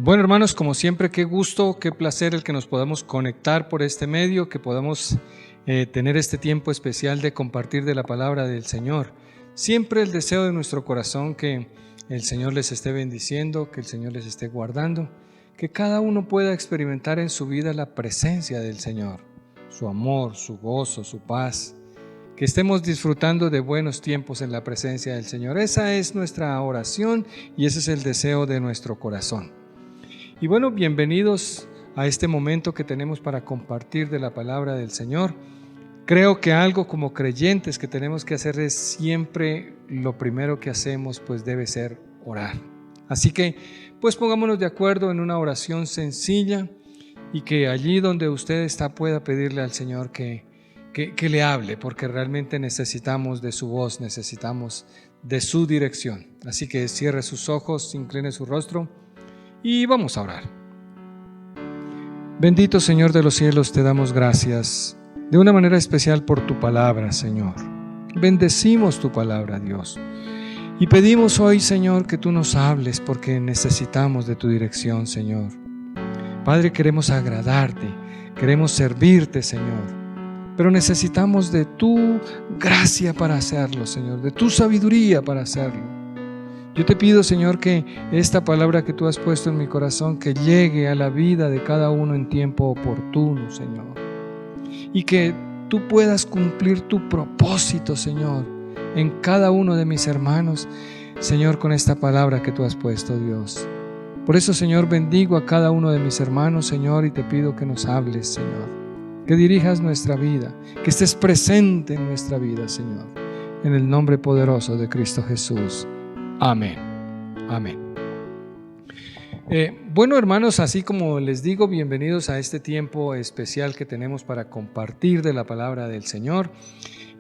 Bueno, hermanos, como siempre, qué gusto, qué placer el que nos podamos conectar por este medio, que podamos tener este tiempo especial de compartir de la palabra del Señor. Siempre el deseo de nuestro corazón que el Señor les esté bendiciendo, que el Señor les esté guardando, que cada uno pueda experimentar en su vida la presencia del Señor, su amor, su gozo, su paz, que estemos disfrutando de buenos tiempos en la presencia del Señor. Esa es nuestra oración y ese es el deseo de nuestro corazón. Y bueno, bienvenidos a este momento que tenemos para compartir de la palabra del Señor. Creo que algo como creyentes que tenemos que hacer es siempre lo primero que hacemos, pues debe ser orar. Así que pues pongámonos de acuerdo en una oración sencilla y que allí donde usted está pueda pedirle al Señor que le hable, porque realmente necesitamos de su voz, necesitamos de su dirección. Así que cierre sus ojos, incline su rostro y vamos a orar. Bendito Señor de los cielos, te damos gracias de una manera especial por tu palabra, Señor. Bendecimos tu palabra, Dios. Y pedimos hoy, Señor, que tú nos hables porque necesitamos de tu dirección, Señor. Padre, queremos agradarte, queremos servirte, Señor. Pero necesitamos de tu gracia para hacerlo, Señor, de tu sabiduría para hacerlo. Yo te pido, Señor, que esta palabra que tú has puesto en mi corazón, que llegue a la vida de cada uno en tiempo oportuno, Señor. Y que tú puedas cumplir tu propósito, Señor, en cada uno de mis hermanos, Señor, con esta palabra que tú has puesto, Dios. Por eso, Señor, bendigo a cada uno de mis hermanos, Señor, y te pido que nos hables, Señor. Que dirijas nuestra vida, que estés presente en nuestra vida, Señor. En el nombre poderoso de Cristo Jesús. Amén. Amén. Bueno, hermanos, así como les digo, bienvenidos a este tiempo especial que tenemos para compartir de la palabra del Señor.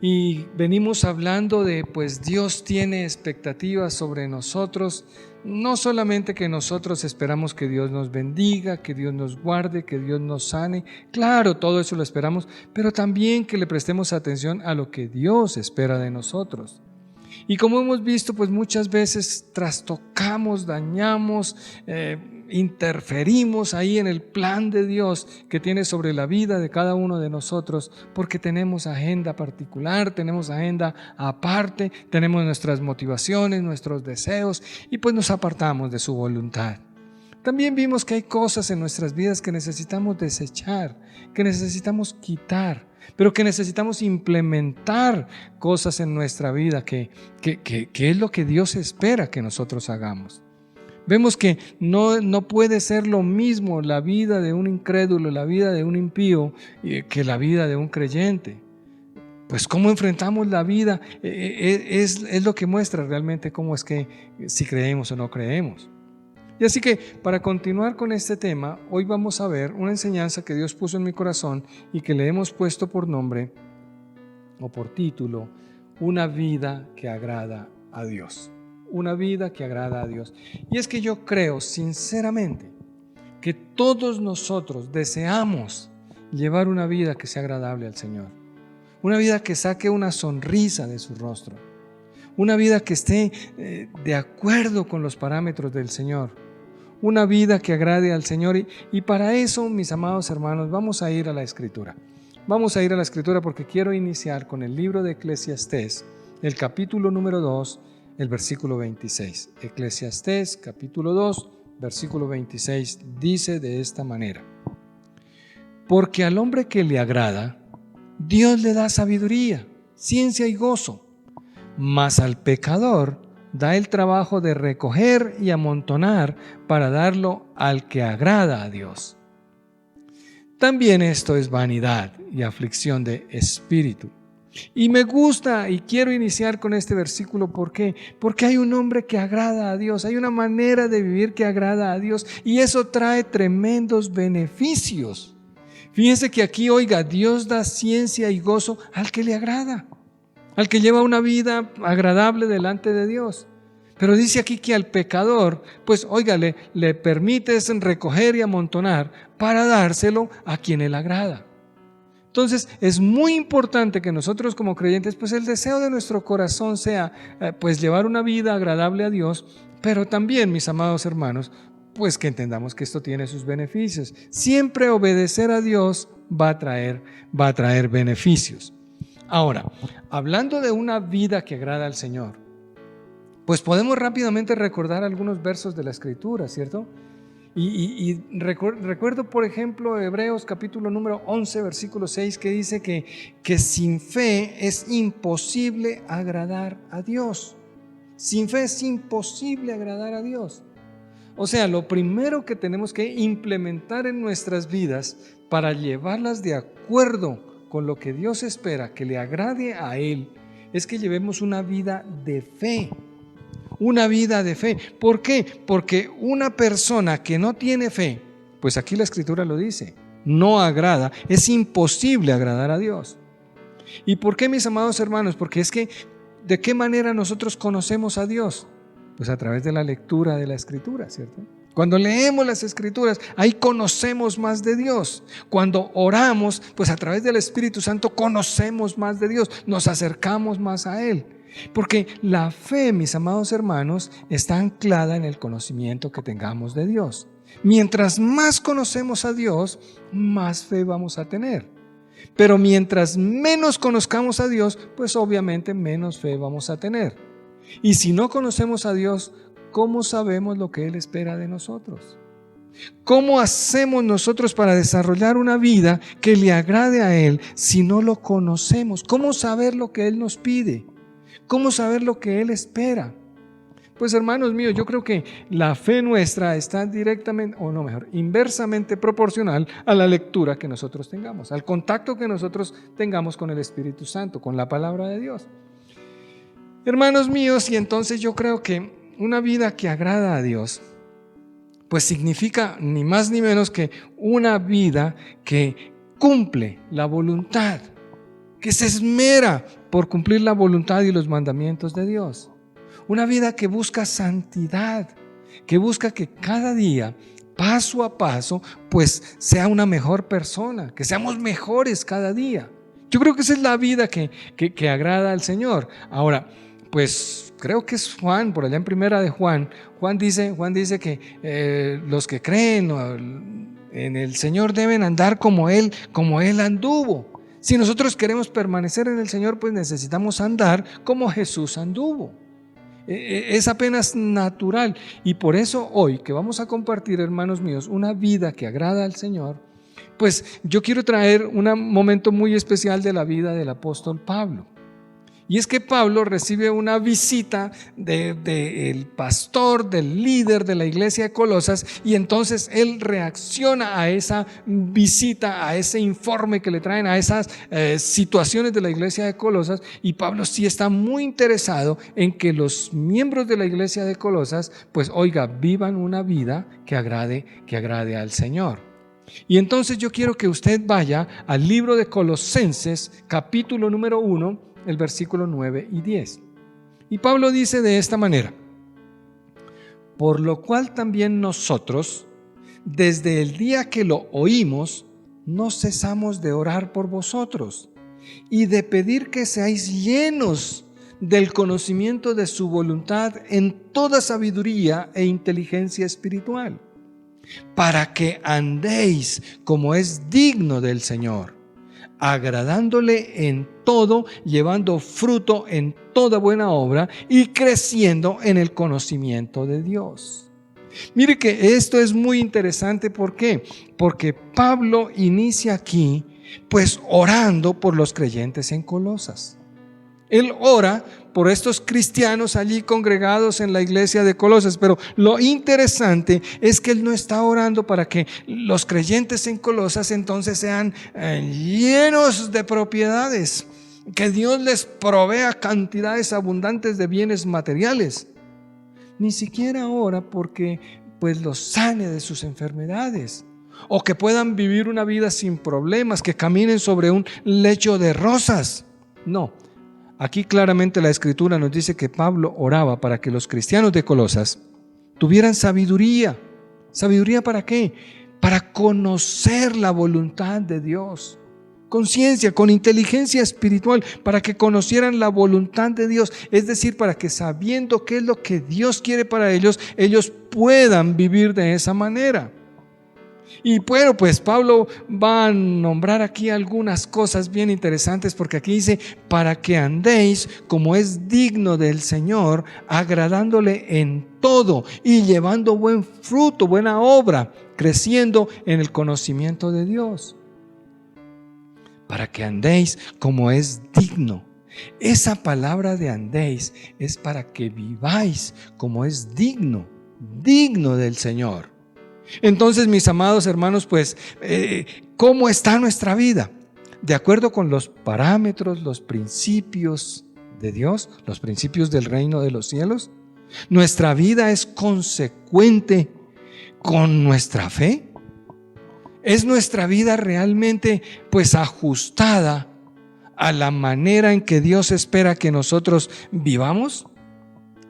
Y venimos hablando de, pues Dios tiene expectativas sobre nosotros, no solamente que nosotros esperamos que Dios nos bendiga, que Dios nos guarde, que Dios nos sane, claro, todo eso lo esperamos, pero también que le prestemos atención a lo que Dios espera de nosotros. Y como hemos visto, pues muchas veces trastocamos, dañamos, interferimos ahí en el plan de Dios que tiene sobre la vida de cada uno de nosotros, porque tenemos agenda particular, tenemos agenda aparte, tenemos nuestras motivaciones, nuestros deseos, y pues nos apartamos de su voluntad. También vimos que hay cosas en nuestras vidas que necesitamos desechar, que necesitamos quitar, pero que necesitamos implementar cosas en nuestra vida que es lo que Dios espera que nosotros hagamos. Vemos que no puede ser lo mismo la vida de un incrédulo, la vida de un impío, que la vida de un creyente. Pues cómo enfrentamos la vida es lo que muestra realmente cómo es que si creemos o no creemos. Y así que para continuar con este tema, hoy vamos a ver una enseñanza que Dios puso en mi corazón y que le hemos puesto por nombre o por título, una vida que agrada a Dios. Una vida que agrada a Dios. Y es que yo creo sinceramente que todos nosotros deseamos llevar una vida que sea agradable al Señor. Una vida que saque una sonrisa de su rostro. Una vida que esté de acuerdo con los parámetros del Señor. Una vida que agrade al Señor. Y para eso, mis amados hermanos, vamos a ir a la Escritura. Vamos a ir a la Escritura porque quiero iniciar con el libro de Eclesiastés, el capítulo número 2, el versículo 26. Eclesiastés, capítulo 2, versículo 26, dice de esta manera: porque al hombre que le agrada, Dios le da sabiduría, ciencia y gozo, mas al pecador da el trabajo de recoger y amontonar para darlo al que agrada a Dios. También esto es vanidad y aflicción de espíritu. Y me gusta y quiero iniciar con este versículo. ¿Por qué? Porque hay un hombre que agrada a Dios, hay una manera de vivir que agrada a Dios y eso trae tremendos beneficios. Fíjense que aquí, oiga, Dios da ciencia y gozo al que le agrada, al que lleva una vida agradable delante de Dios. Pero dice aquí que al pecador, pues oiga, le permite recoger y amontonar para dárselo a quien él agrada. Entonces es muy importante que nosotros como creyentes, pues el deseo de nuestro corazón sea pues llevar una vida agradable a Dios, pero también, mis amados hermanos, pues que entendamos que esto tiene sus beneficios. Siempre obedecer a Dios va a traer beneficios. Ahora, hablando de una vida que agrada al Señor, pues podemos rápidamente recordar algunos versos de la Escritura, ¿cierto? Recuerdo, por ejemplo, Hebreos capítulo número 11, versículo 6, que dice que sin fe es imposible agradar a Dios. Sin fe es imposible agradar a Dios. O sea, lo primero que tenemos que implementar en nuestras vidas para llevarlas de acuerdo con lo que Dios espera, que le agrade a Él, es que llevemos una vida de fe. Una vida de fe. ¿Por qué? Porque una persona que no tiene fe, pues aquí la Escritura lo dice, no agrada, es imposible agradar a Dios. ¿Y por qué, mis amados hermanos? Porque es que, ¿de qué manera nosotros conocemos a Dios? Pues a través de la lectura de la Escritura, ¿cierto? Cuando leemos las Escrituras, ahí conocemos más de Dios. Cuando oramos, pues a través del Espíritu Santo conocemos más de Dios, nos acercamos más a Él. Porque la fe, mis amados hermanos, está anclada en el conocimiento que tengamos de Dios. Mientras más conocemos a Dios, más fe vamos a tener. Pero mientras menos conozcamos a Dios, pues obviamente menos fe vamos a tener. Y si no conocemos a Dios, ¿cómo sabemos lo que Él espera de nosotros? ¿Cómo hacemos nosotros para desarrollar una vida que le agrade a Él si no lo conocemos? ¿Cómo saber lo que Él nos pide? ¿Cómo saber lo que Él espera? Pues hermanos míos, yo creo que la fe nuestra está directamente, o no mejor, inversamente proporcional a la lectura que nosotros tengamos, al contacto que nosotros tengamos con el Espíritu Santo, con la palabra de Dios. Hermanos míos, y entonces yo creo que una vida que agrada a Dios, pues significa ni más ni menos que una vida que cumple la voluntad, que se esmera por cumplir la voluntad y los mandamientos de Dios. Una vida que busca santidad, que busca que cada día, paso a paso, pues sea una mejor persona, que seamos mejores cada día. Yo creo que esa es la vida que agrada al Señor. Ahora, pues creo que es Juan, por allá en primera de Juan dice que los que creen en el Señor deben andar como Él anduvo. Si nosotros queremos permanecer en el Señor, pues necesitamos andar como Jesús anduvo. Es apenas natural. Y por eso hoy que vamos a compartir, hermanos míos, una vida que agrada al Señor, pues yo quiero traer un momento muy especial de la vida del apóstol Pablo. Y es que Pablo recibe una visita del pastor, del líder de la iglesia de Colosas, y entonces él reacciona a esa visita, a ese informe que le traen, a esas situaciones de la iglesia de Colosas, y Pablo sí está muy interesado en que los miembros de la iglesia de Colosas, pues oiga, vivan una vida que agrade al Señor. Y entonces yo quiero que usted vaya al libro de Colosenses, capítulo número 1, el versículo 9 y 10. Y Pablo dice de esta manera: por lo cual también nosotros, desde el día que lo oímos, no cesamos de orar por vosotros y de pedir que seáis llenos del conocimiento de su voluntad en toda sabiduría e inteligencia espiritual, para que andéis como es digno del Señor, agradándole en todo, llevando fruto en toda buena obra y creciendo en el conocimiento de Dios. Mire que esto es muy interesante. ¿Por qué? Porque Pablo inicia aquí pues orando por los creyentes en Colosas. Él ora por estos cristianos allí congregados en la iglesia de Colosas, pero lo interesante es que él no está orando para que los creyentes en Colosas entonces sean llenos de propiedades, que Dios les provea cantidades abundantes de bienes materiales. Ni siquiera ora porque pues los sane de sus enfermedades, o que puedan vivir una vida sin problemas, que caminen sobre un lecho de rosas. No. Aquí claramente la Escritura nos dice que Pablo oraba para que los cristianos de Colosas tuvieran sabiduría. ¿Sabiduría para qué? Para conocer la voluntad de Dios. conciencia, con inteligencia espiritual, para que conocieran la voluntad de Dios, es decir, para que sabiendo qué es lo que Dios quiere para ellos, ellos puedan vivir de esa manera. Y bueno, pues Pablo va a nombrar aquí algunas cosas bien interesantes, porque aquí dice, para que andéis como es digno del Señor, agradándole en todo y llevando buen fruto, buena obra, creciendo en el conocimiento de Dios. Para que andéis como es digno. Esa palabra de andéis es para que viváis como es digno, digno del Señor. Entonces, mis amados hermanos, pues, ¿cómo está nuestra vida? De acuerdo con los parámetros, los principios de Dios, los principios del reino de los cielos. ¿Nuestra vida es consecuente con nuestra fe? ¿Es nuestra vida realmente, pues, ajustada a la manera en que Dios espera que nosotros vivamos?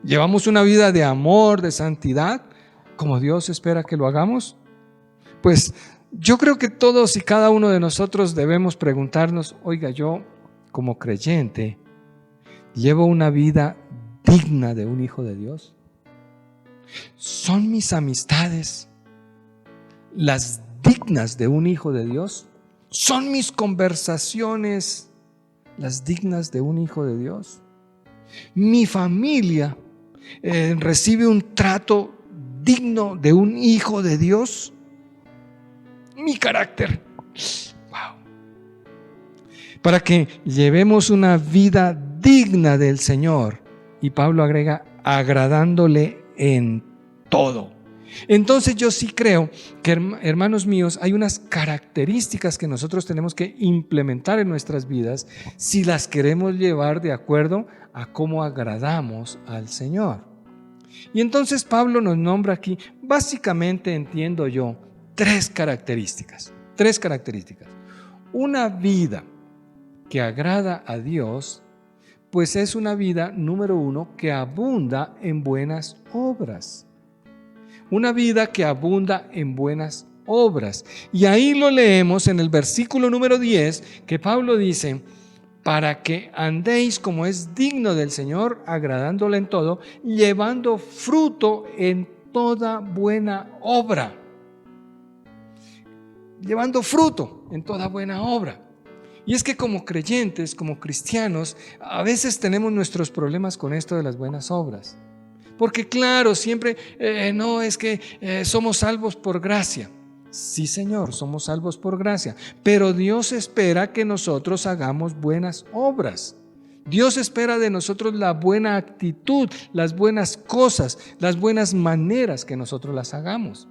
¿Llevamos una vida de amor, de santidad, como Dios espera que lo hagamos? Pues yo creo que todos y cada uno de nosotros debemos preguntarnos, oiga, yo como creyente, ¿llevo una vida digna de un hijo de Dios? ¿Son mis amistades las dignas de un hijo de Dios? ¿Son mis conversaciones las dignas de un hijo de Dios? ¿Mi familia recibe un trato digno de un hijo de Dios? Mi carácter, wow. Para que llevemos una vida digna del Señor, y Pablo agrega, agradándole en todo. Entonces yo sí creo que, hermanos míos, hay unas características que nosotros tenemos que implementar en nuestras vidas si las queremos llevar de acuerdo a cómo agradamos al Señor. Y entonces Pablo nos nombra aquí, básicamente entiendo yo, tres características. Una vida que agrada a Dios, pues es una vida, número uno, que abunda en buenas obras. Una vida que abunda en buenas obras. Y ahí lo leemos en el versículo número 10, que Pablo dice, para que andéis como es digno del Señor, agradándole en todo, llevando fruto en toda buena obra. Llevando fruto en toda buena obra. Y es que como creyentes, como cristianos, a veces tenemos nuestros problemas con esto de las buenas obras. Porque claro, siempre, no, es que somos salvos por gracia. Sí, Señor, somos salvos por gracia, pero Dios espera que nosotros hagamos buenas obras. Dios espera de nosotros la buena actitud, las buenas cosas, las buenas maneras que nosotros las hagamos.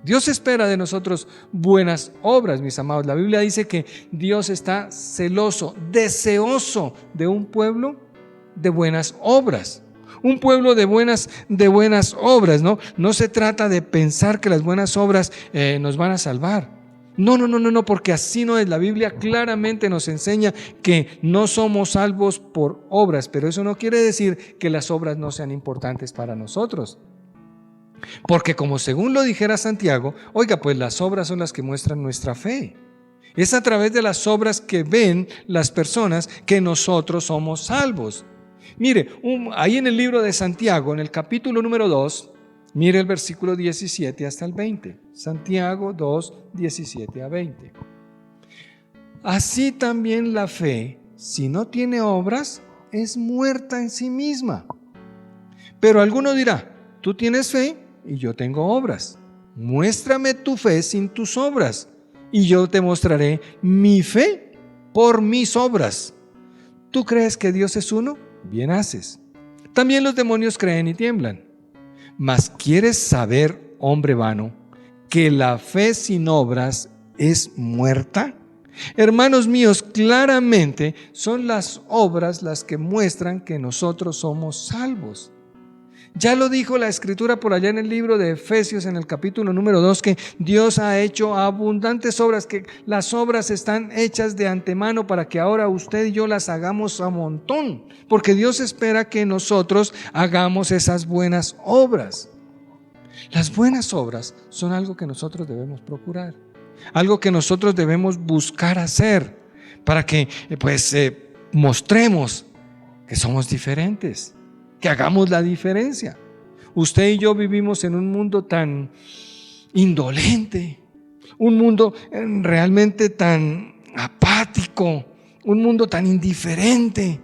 Dios espera de nosotros buenas obras, mis amados. La Biblia dice que Dios está celoso, deseoso de un pueblo de buenas obras. Un pueblo de buenas obras, ¿no? No se trata de pensar que las buenas obras nos van a salvar. No, porque así no es. La Biblia claramente nos enseña que no somos salvos por obras, pero eso no quiere decir que las obras no sean importantes para nosotros. Porque como según lo dijera Santiago, oiga, pues las obras son las que muestran nuestra fe. Es a través de las obras que ven las personas que nosotros somos salvos. Mire, ahí en el libro de Santiago, en el capítulo número 2, mire el versículo 17 hasta el 20. Santiago 2, 17 a 20. Así también la fe, si no tiene obras, es muerta en sí misma. Pero alguno dirá, tú tienes fe y yo tengo obras. Muéstrame tu fe sin tus obras, y yo te mostraré mi fe por mis obras. ¿Tú crees que Dios es uno? Bien haces. También los demonios creen y tiemblan. Mas ¿quieres saber, hombre vano, que la fe sin obras es muerta? Hermanos míos, claramente son las obras las que muestran que nosotros somos salvos. Ya lo dijo la Escritura por allá en el libro de Efesios, en el capítulo número 2, que Dios ha hecho abundantes obras, que las obras están hechas de antemano para que ahora usted y yo las hagamos a montón, porque Dios espera que nosotros hagamos esas buenas obras. Las buenas obras son algo que nosotros debemos procurar, algo que nosotros debemos buscar hacer. para que mostremos que somos diferentes, que hagamos la diferencia. Usted y yo vivimos en un mundo tan indolente, un mundo realmente tan apático, un mundo tan indiferente,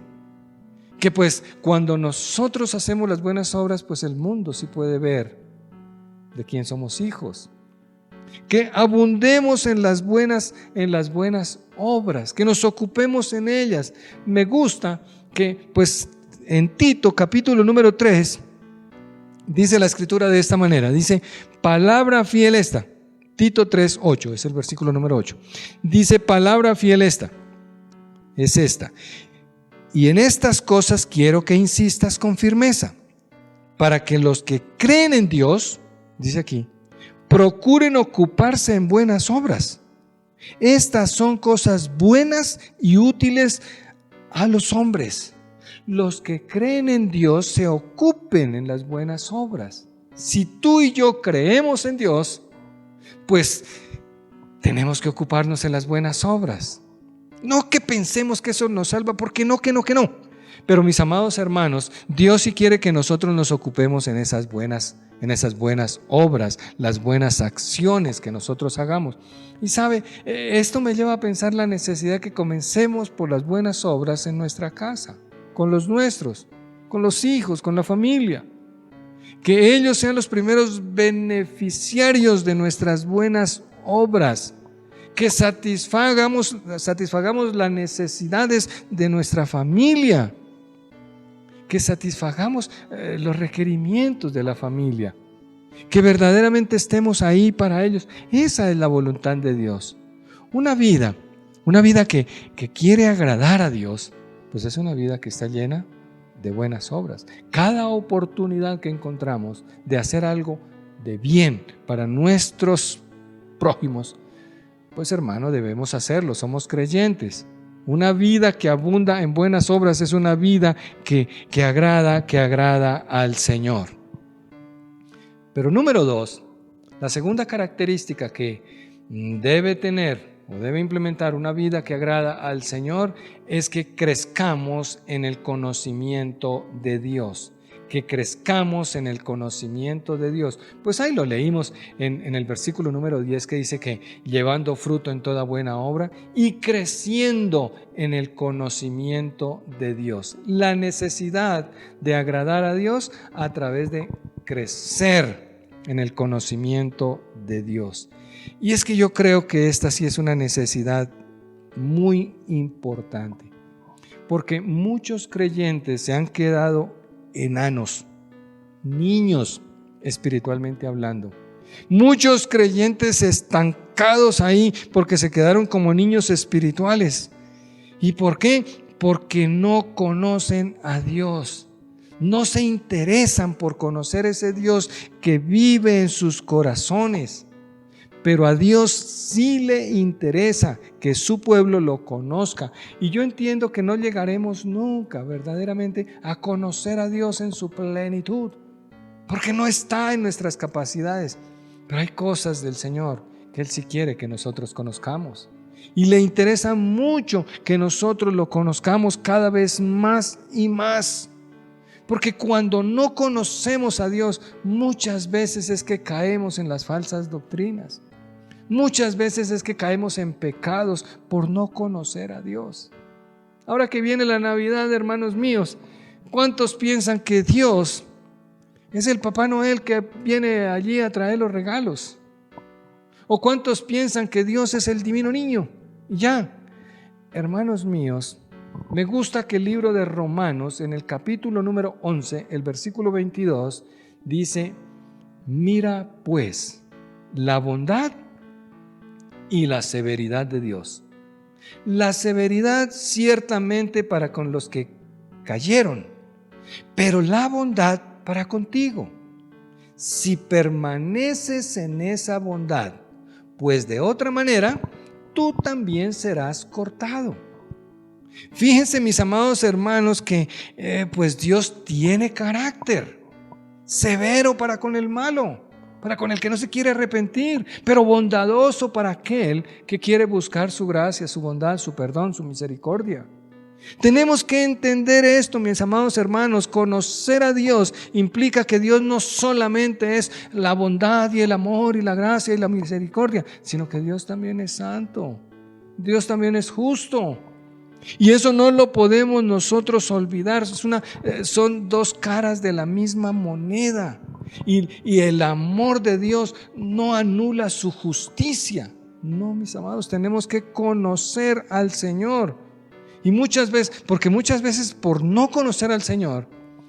que cuando nosotros hacemos las buenas obras, el mundo sí puede ver de quién somos hijos. Que abundemos en las buenas obras, que nos ocupemos en ellas. Me gusta que en Tito capítulo número 3 dice la escritura de esta manera, dice: palabra fiel esta. Tito 3:8 es el versículo número 8. Dice: palabra fiel esta es esta, y en estas cosas quiero que insistas con firmeza, para que los que creen en Dios, dice aquí, procuren ocuparse en buenas obras. Estas son cosas buenas y útiles a los hombres. Los que creen en Dios se ocupen en las buenas obras. Si tú y yo creemos en Dios, tenemos que ocuparnos en las buenas obras. No que pensemos que eso nos salva, porque no. Pero mis amados hermanos, Dios sí quiere que nosotros nos ocupemos en esas buenas obras, las buenas acciones que nosotros hagamos. Y sabe, esto me lleva a pensar la necesidad que comencemos por las buenas obras en nuestra casa, con los nuestros, con los hijos, con la familia. Que ellos sean los primeros beneficiarios de nuestras buenas obras. Que satisfagamos las necesidades de nuestra familia. Que satisfagamos los requerimientos de la familia. Que verdaderamente estemos ahí para ellos. Esa es la voluntad de Dios. Una vida que quiere agradar a Dios, es una vida que está llena de buenas obras. Cada oportunidad que encontramos de hacer algo de bien para nuestros prójimos, hermano, debemos hacerlo. Somos creyentes. Una vida que abunda en buenas obras es una vida que agrada al Señor. Pero número 2, la segunda característica que debe tener o debe implementar una vida que agrada al Señor es que crezcamos en el conocimiento de Dios. Que crezcamos en el conocimiento de Dios. Ahí lo leímos en el versículo número 10, que dice que llevando fruto en toda buena obra y creciendo en el conocimiento de Dios. La necesidad de agradar a Dios a través de crecer en el conocimiento de Dios. Y es que yo creo que esta sí es una necesidad muy importante, porque muchos creyentes se han quedado enanos, niños espiritualmente hablando. Muchos creyentes estancados ahí porque se quedaron como niños espirituales. ¿Y por qué? Porque no conocen a Dios. No se interesan por conocer ese Dios que vive en sus corazones. Pero a Dios sí le interesa que su pueblo lo conozca. Y yo entiendo que no llegaremos nunca verdaderamente a conocer a Dios en su plenitud, porque no está en nuestras capacidades. Pero hay cosas del Señor que Él sí quiere que nosotros conozcamos. Y le interesa mucho que nosotros lo conozcamos cada vez más y más. Porque cuando no conocemos a Dios, muchas veces es que caemos en las falsas doctrinas. Muchas veces es que caemos en pecados por no conocer a Dios. Ahora que viene la Navidad, hermanos míos, ¿cuántos piensan que Dios es el Papá Noel que viene allí a traer los regalos? ¿O cuántos piensan que Dios es el divino niño? Y ya, hermanos míos, me gusta que el libro de Romanos, en el capítulo número 11, el versículo 22, dice: mira pues la bondad y la severidad de Dios. La severidad ciertamente para con los que cayeron, pero la bondad para contigo, si permaneces en esa bondad, pues de otra manera tú también serás cortado. Fíjense, mis amados hermanos, que pues Dios tiene carácter severo para con el malo, para con el que no se quiere arrepentir, pero bondadoso para aquel que quiere buscar su gracia, su bondad, su perdón, su misericordia. Tenemos que entender esto, mis amados hermanos. Conocer a Dios implica que Dios no solamente es la bondad y el amor y la gracia y la misericordia, sino que Dios también es santo, Dios también es justo. Y eso no lo podemos nosotros olvidar. Son dos caras de la misma moneda. Y el amor de Dios no anula su justicia. No, mis amados, tenemos que conocer al Señor. Y muchas veces por no conocer al Señor,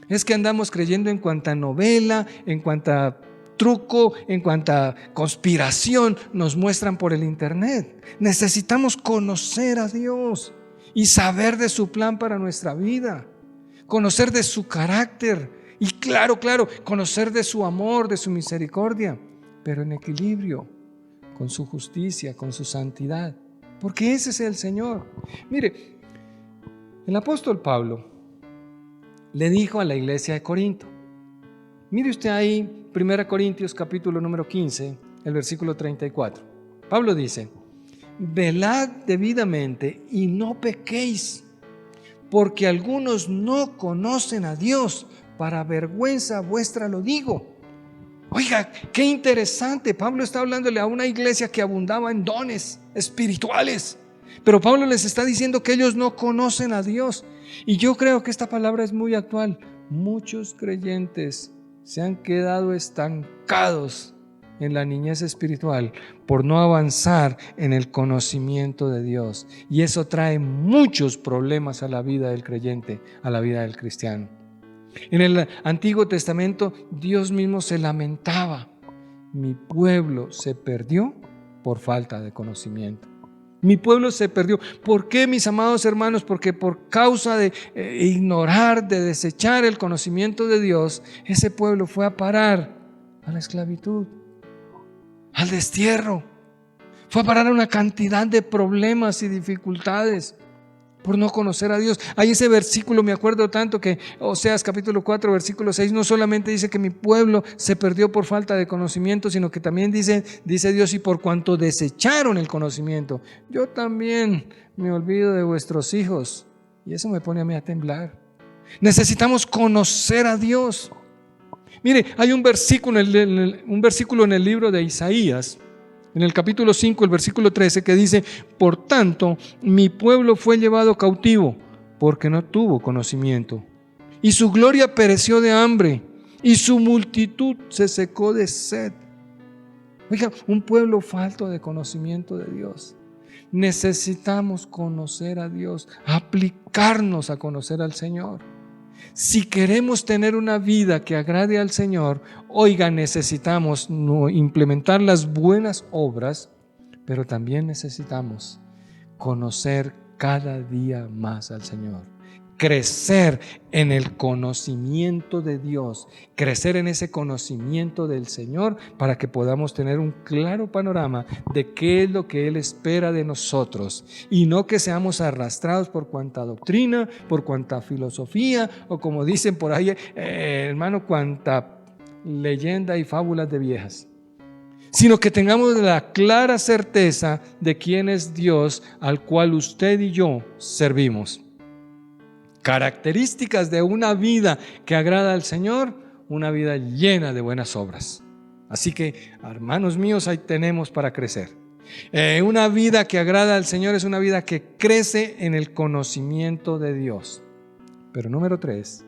es que andamos creyendo en cuanta novela, en cuanta truco, en cuanta conspiración nos muestran por el internet. Necesitamos conocer a Dios y saber de su plan para nuestra vida, conocer de su carácter y claro, conocer de su amor, de su misericordia, pero en equilibrio con su justicia, con su santidad, porque ese es el Señor. Mire, el apóstol Pablo le dijo a la iglesia de Corinto, mire usted ahí 1 Corintios capítulo número 15, el versículo 34. Pablo dice: velad debidamente y no pequéis, porque algunos no conocen a Dios, para vergüenza vuestra lo digo. Oiga, qué interesante. Pablo está hablándole a una iglesia que abundaba en dones espirituales, pero Pablo les está diciendo que ellos no conocen a Dios. Y yo creo que esta palabra es muy actual. Muchos creyentes se han quedado estancados en la niñez espiritual por no avanzar en el conocimiento de Dios, y eso trae muchos problemas a la vida del creyente, a la vida del cristiano. En el Antiguo Testamento Dios mismo se lamentaba: mi pueblo se perdió por falta de conocimiento. Mi pueblo se perdió. ¿Por qué, mis amados hermanos? Porque por causa de ignorar, de desechar el conocimiento de Dios, ese pueblo fue a parar a la esclavitud, al destierro. Fue a parar a una cantidad de problemas y dificultades por no conocer a Dios. Hay ese versículo, me acuerdo tanto, que Oseas capítulo 4 versículo 6 no solamente dice que mi pueblo se perdió por falta de conocimiento, sino que también dice Dios: y por cuanto desecharon el conocimiento, yo también me olvido de vuestros hijos. Y eso me pone a mí a temblar. Necesitamos conocer a Dios. Mire, hay un versículo en el libro de Isaías, en el capítulo 5, el versículo 13, que dice: por tanto, mi pueblo fue llevado cautivo, porque no tuvo conocimiento, y su gloria pereció de hambre, y su multitud se secó de sed. Oiga, un pueblo falto de conocimiento de Dios. Necesitamos conocer a Dios, aplicarnos a conocer al Señor. Si queremos tener una vida que agrade al Señor, oiga, necesitamos implementar las buenas obras, pero también necesitamos conocer cada día más al Señor. Crecer en el conocimiento de Dios, crecer en ese conocimiento del Señor, para que podamos tener un claro panorama de qué es lo que Él espera de nosotros, y no que seamos arrastrados por cuanta doctrina, por cuanta filosofía, o como dicen por ahí, hermano, cuanta leyenda y fábulas de viejas, sino que tengamos la clara certeza de quién es Dios al cual usted y yo servimos. Características de una vida que agrada al Señor: una vida llena de buenas obras. Así que, hermanos míos, ahí tenemos para crecer. Una vida que agrada al Señor es una vida que crece en el conocimiento de Dios. Pero número 3,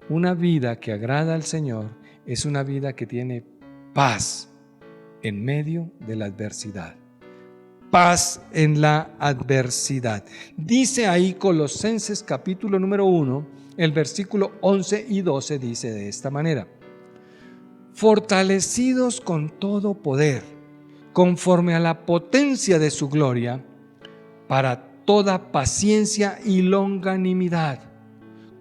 una vida que agrada al Señor es una vida que tiene paz en medio de la adversidad. Paz en la adversidad. Dice ahí Colosenses capítulo número 1, el versículo 11 y 12, dice de esta manera: fortalecidos con todo poder, conforme a la potencia de su gloria, para toda paciencia y longanimidad,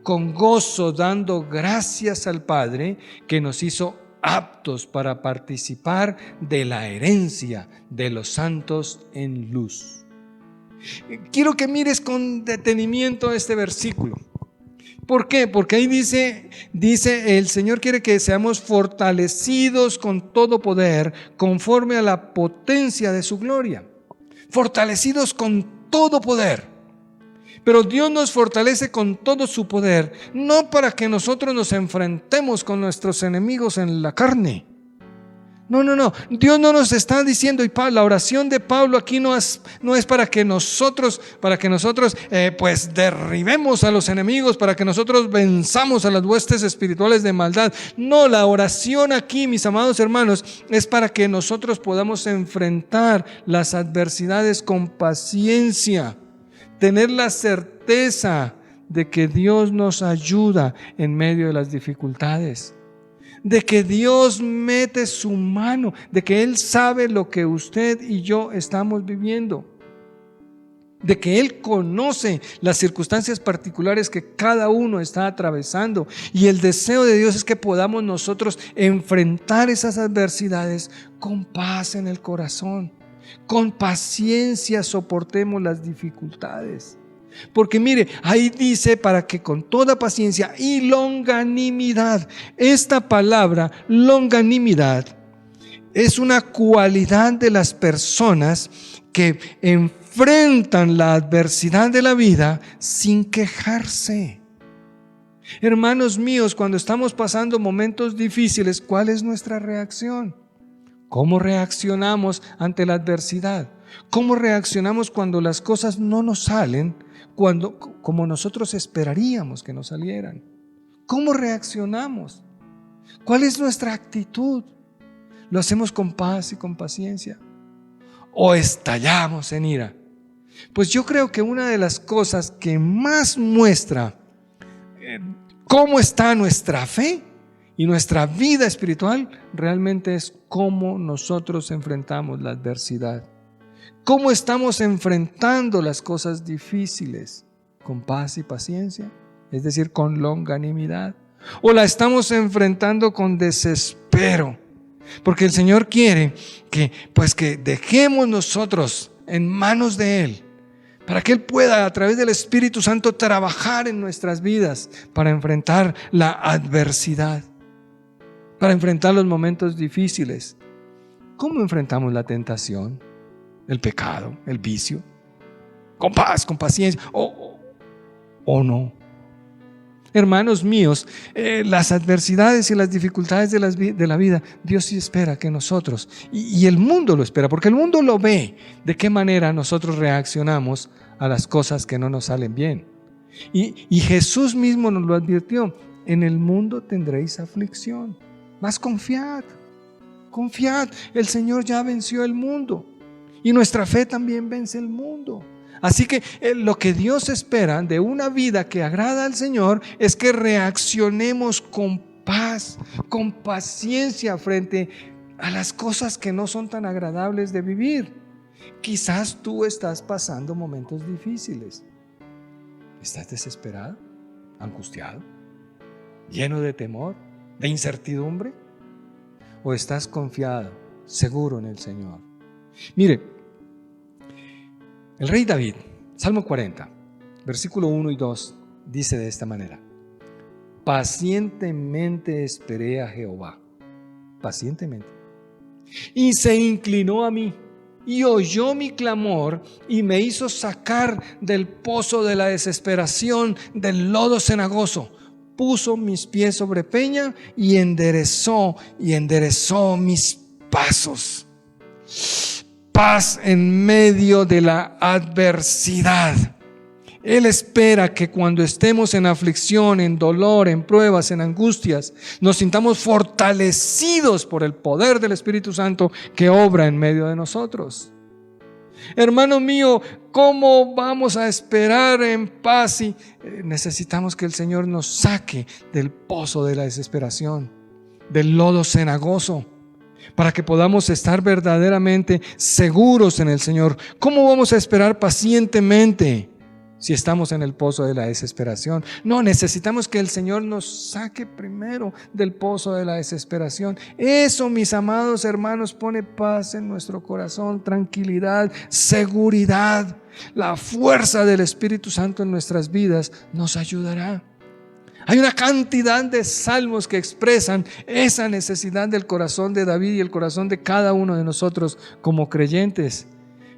con gozo dando gracias al Padre, que nos hizo aptos para participar de la herencia de los santos en luz. Quiero que mires con detenimiento este versículo. ¿Por qué? Porque ahí dice, el Señor quiere que seamos fortalecidos con todo poder, conforme a la potencia de su gloria. Fortalecidos con todo poder. Pero Dios nos fortalece con todo su poder, no para que nosotros nos enfrentemos con nuestros enemigos en la carne. No. Dios no nos está diciendo, y la oración de Pablo aquí no es para que nosotros pues derribemos a los enemigos, para que nosotros venzamos a las huestes espirituales de maldad. No, la oración aquí, mis amados hermanos, es para que nosotros podamos enfrentar las adversidades con paciencia, tener la certeza de que Dios nos ayuda en medio de las dificultades, de que Dios mete su mano, de que Él sabe lo que usted y yo estamos viviendo, de que Él conoce las circunstancias particulares que cada uno está atravesando, y el deseo de Dios es que podamos nosotros enfrentar esas adversidades con paz en el corazón, con paciencia soportemos las dificultades. Porque mire, ahí dice para que con toda paciencia y longanimidad. Esta palabra longanimidad es una cualidad de las personas que enfrentan la adversidad de la vida sin quejarse. Hermanos míos, cuando estamos pasando momentos difíciles, ¿cuál es nuestra reacción? ¿Cómo reaccionamos ante la adversidad? ¿Cómo reaccionamos cuando las cosas no nos salen como nosotros esperaríamos que nos salieran? ¿Cómo reaccionamos? ¿Cuál es nuestra actitud? ¿Lo hacemos con paz y con paciencia? ¿O estallamos en ira? Pues yo creo que una de las cosas que más muestra cómo está nuestra fe y nuestra vida espiritual realmente es cómo nosotros enfrentamos la adversidad. ¿Cómo estamos enfrentando las cosas difíciles? ¿Con paz y paciencia? Es decir, con longanimidad. ¿O la estamos enfrentando con desespero? Porque el Señor quiere que dejemos nosotros en manos de Él, para que Él pueda a través del Espíritu Santo trabajar en nuestras vidas para enfrentar la adversidad, para enfrentar los momentos difíciles. ¿Cómo enfrentamos la tentación? El pecado, el vicio, con paz, con paciencia, o no. Hermanos míos, las adversidades y las dificultades de la vida, Dios sí espera que nosotros, y el mundo lo espera, porque el mundo lo ve, de qué manera nosotros reaccionamos a las cosas que no nos salen bien. Y Jesús mismo nos lo advirtió: en el mundo tendréis aflicción, mas confiad, el Señor ya venció el mundo. Y nuestra fe también vence el mundo. Así que lo que Dios espera de una vida que agrada al Señor es que reaccionemos con paz, con paciencia frente a las cosas que no son tan agradables de vivir. Quizás tú estás pasando momentos difíciles. ¿Estás desesperado, angustiado, lleno de temor, de incertidumbre? ¿O estás confiado, seguro en el Señor? Mire, el rey David, Salmo 40, versículo 1 y 2, dice de esta manera: pacientemente esperé a Jehová, pacientemente, y se inclinó a mí, y oyó mi clamor, y me hizo sacar del pozo de la desesperación, del lodo cenagoso. Puso mis pies sobre peña, y enderezó mis pasos. Paz en medio de la adversidad. Él espera que cuando estemos en aflicción, en dolor, en pruebas, en angustias, nos sintamos fortalecidos por el poder del Espíritu Santo que obra en medio de nosotros. Hermano mío, ¿cómo vamos a esperar en paz si necesitamos que el Señor nos saque del pozo de la desesperación, del lodo cenagoso, para que podamos estar verdaderamente seguros en el Señor? ¿Cómo vamos a esperar pacientemente si estamos en el pozo de la desesperación? No, necesitamos que el Señor nos saque primero del pozo de la desesperación. Eso, mis amados hermanos, pone paz en nuestro corazón, tranquilidad, seguridad. La fuerza del Espíritu Santo en nuestras vidas nos ayudará. Hay una cantidad de salmos que expresan esa necesidad del corazón de David y el corazón de cada uno de nosotros como creyentes,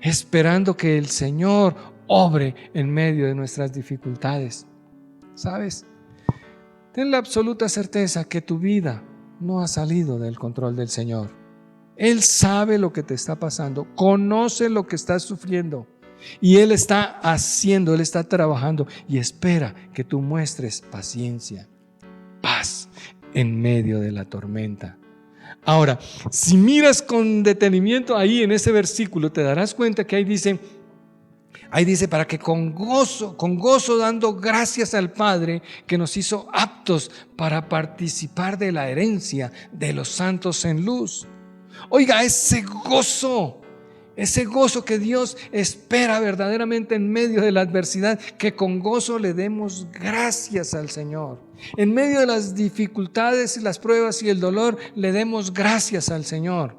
esperando que el Señor obre en medio de nuestras dificultades. ¿Sabes? Ten la absoluta certeza que tu vida no ha salido del control del Señor. Él sabe lo que te está pasando, conoce lo que estás sufriendo y Él está haciendo, Él está trabajando y espera que tú muestres paciencia, paz en medio de la tormenta. Ahora, si miras con detenimiento ahí en ese versículo, te darás cuenta que ahí dice para que con gozo dando gracias al Padre que nos hizo aptos para participar de la herencia de los santos en luz. Oiga, ese gozo que Dios espera verdaderamente en medio de la adversidad, que con gozo le demos gracias al Señor. En medio de las dificultades y las pruebas y el dolor, le demos gracias al Señor.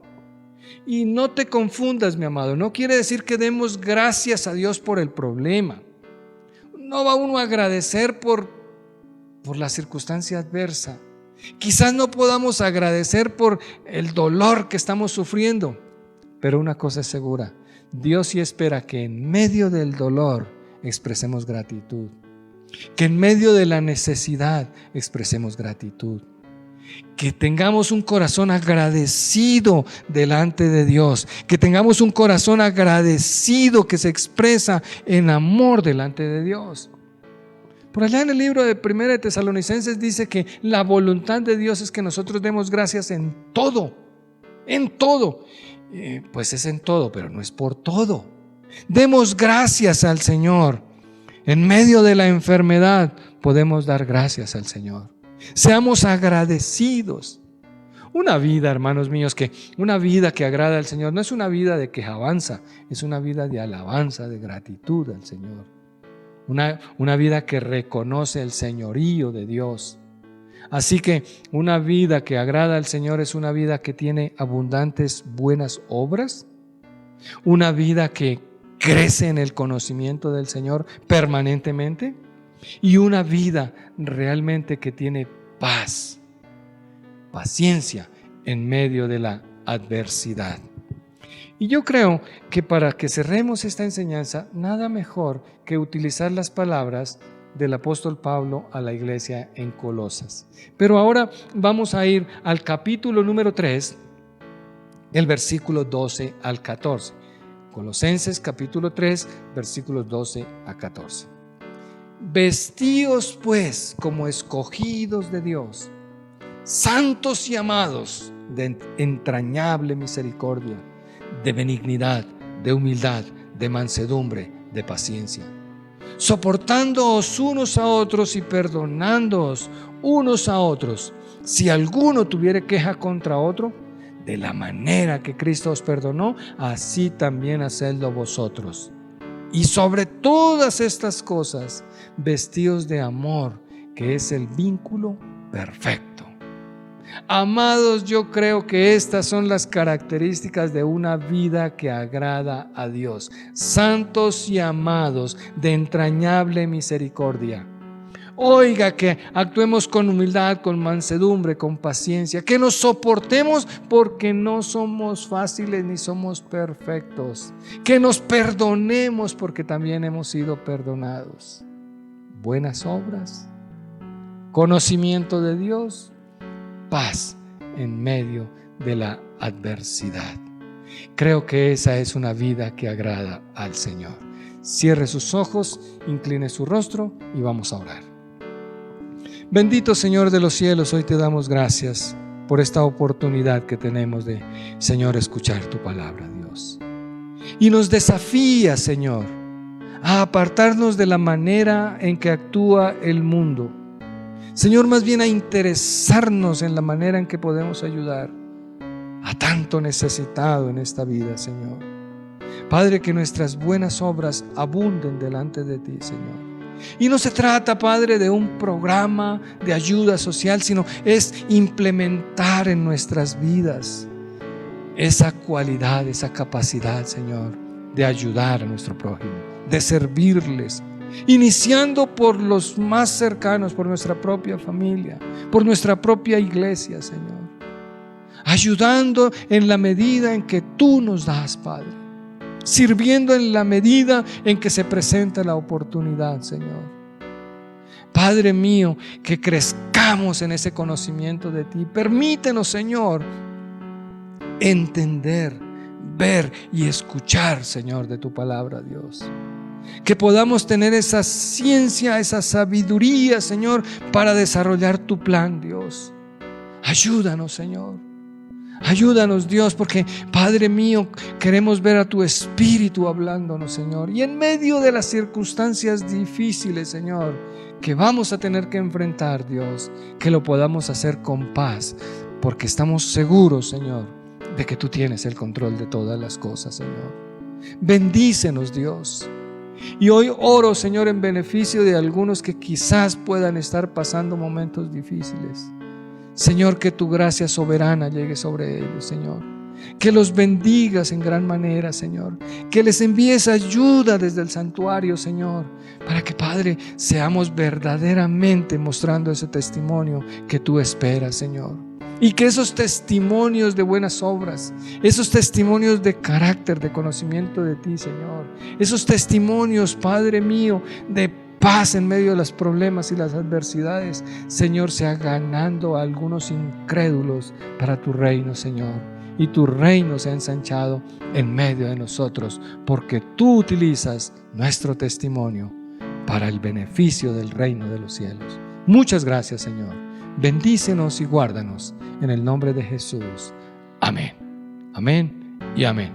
Y no te confundas, mi amado, no quiere decir que demos gracias a Dios por el problema. No va uno a agradecer por la circunstancia adversa. Quizás no podamos agradecer por el dolor que estamos sufriendo, pero una cosa es segura: Dios sí espera que en medio del dolor expresemos gratitud, que en medio de la necesidad expresemos gratitud, que tengamos un corazón agradecido delante de Dios, que tengamos un corazón agradecido que se expresa en amor delante de Dios. Por allá en el libro de 1 de Tesalonicenses dice que la voluntad de Dios es que nosotros demos gracias en todo, en todo. Pues es en todo, pero no es por todo. Demos gracias al Señor. En medio de la enfermedad podemos dar gracias al Señor. Seamos agradecidos. Una vida, hermanos míos, una vida que agrada al Señor no es una vida de quejabanza, es una vida de alabanza, de gratitud al Señor. Una vida que reconoce el señorío de Dios. Así que una vida que agrada al Señor es una vida que tiene abundantes buenas obras, una vida que crece en el conocimiento del Señor permanentemente y una vida realmente que tiene paz, paciencia en medio de la adversidad. Y yo creo que para que cerremos esta enseñanza, nada mejor que utilizar las palabras del apóstol Pablo a la iglesia en Colosas. Pero ahora vamos a ir al capítulo número 3, el versículo 12 al 14. Colosenses capítulo 3, versículos 12 a 14. Vestíos pues como escogidos de Dios, santos y amados, de entrañable misericordia, de benignidad, de humildad, de mansedumbre, de paciencia, soportándoos unos a otros y perdonándoos unos a otros, si alguno tuviere queja contra otro, de la manera que Cristo os perdonó, así también hacedlo vosotros. Y sobre todas estas cosas, vestíos de amor, que es el vínculo perfecto. Amados, yo creo que estas son las características de una vida que agrada a Dios. Santos y amados, de entrañable misericordia. Oiga, que actuemos con humildad, con mansedumbre, con paciencia, que nos soportemos porque no somos fáciles ni somos perfectos, que nos perdonemos porque también hemos sido perdonados. Buenas obras, conocimiento de Dios, paz en medio de la adversidad. Creo que esa es una vida que agrada al Señor. Cierre sus ojos, incline su rostro y vamos a orar. Bendito Señor de los cielos, hoy te damos gracias por esta oportunidad que tenemos de, Señor, escuchar tu palabra, Dios. Y nos desafía, Señor, a apartarnos de la manera en que actúa el mundo. Señor, más bien a interesarnos en la manera en que podemos ayudar a tanto necesitado en esta vida, Señor. Padre, que nuestras buenas obras abunden delante de ti, Señor. Y no se trata, Padre, de un programa de ayuda social, sino es implementar en nuestras vidas esa cualidad, esa capacidad, Señor, de ayudar a nuestro prójimo, de servirles, iniciando por los más cercanos, por nuestra propia familia, por nuestra propia iglesia, Señor. Ayudando en la medida en que tú nos das, Padre. Sirviendo en la medida en que se presenta la oportunidad, Señor. Padre mío, que crezcamos en ese conocimiento de ti. Permítenos, Señor, entender, ver y escuchar, Señor, de tu palabra, Dios. Que podamos tener esa ciencia, esa sabiduría, Señor, para desarrollar tu plan, Dios. Ayúdanos, Señor. Ayúdanos, Dios, porque Padre mío, queremos ver a tu Espíritu hablándonos, Señor. Y en medio de las circunstancias difíciles, Señor, que vamos a tener que enfrentar, Dios, que lo podamos hacer con paz, porque estamos seguros, Señor, de que tú tienes el control de todas las cosas, Señor. Bendícenos, Dios. Y hoy oro, Señor, en beneficio de algunos que quizás puedan estar pasando momentos difíciles. Señor, que tu gracia soberana llegue sobre ellos, Señor. Que los bendigas en gran manera, Señor. Que les envíes ayuda desde el santuario, Señor, para que, Padre, seamos verdaderamente mostrando ese testimonio que tú esperas, Señor. Y que esos testimonios de buenas obras, esos testimonios de carácter, de conocimiento de ti, Señor, esos testimonios, Padre mío, de paz en medio de los problemas y las adversidades, Señor, sea ganando a algunos incrédulos para tu reino, Señor. Y tu reino sea ensanchado en medio de nosotros, porque tú utilizas nuestro testimonio para el beneficio del reino de los cielos. Muchas gracias, Señor. Bendícenos y guárdanos en el nombre de Jesús. Amén. Amén y amén.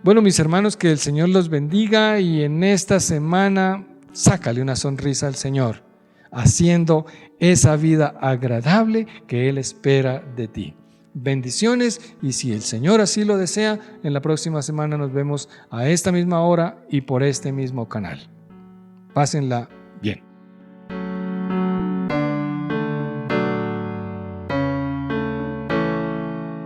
Bueno, mis hermanos, que el Señor los bendiga y en esta semana sácale una sonrisa al Señor, haciendo esa vida agradable que Él espera de ti. Bendiciones, y si el Señor así lo desea, en la próxima semana nos vemos a esta misma hora y por este mismo canal. Pásenla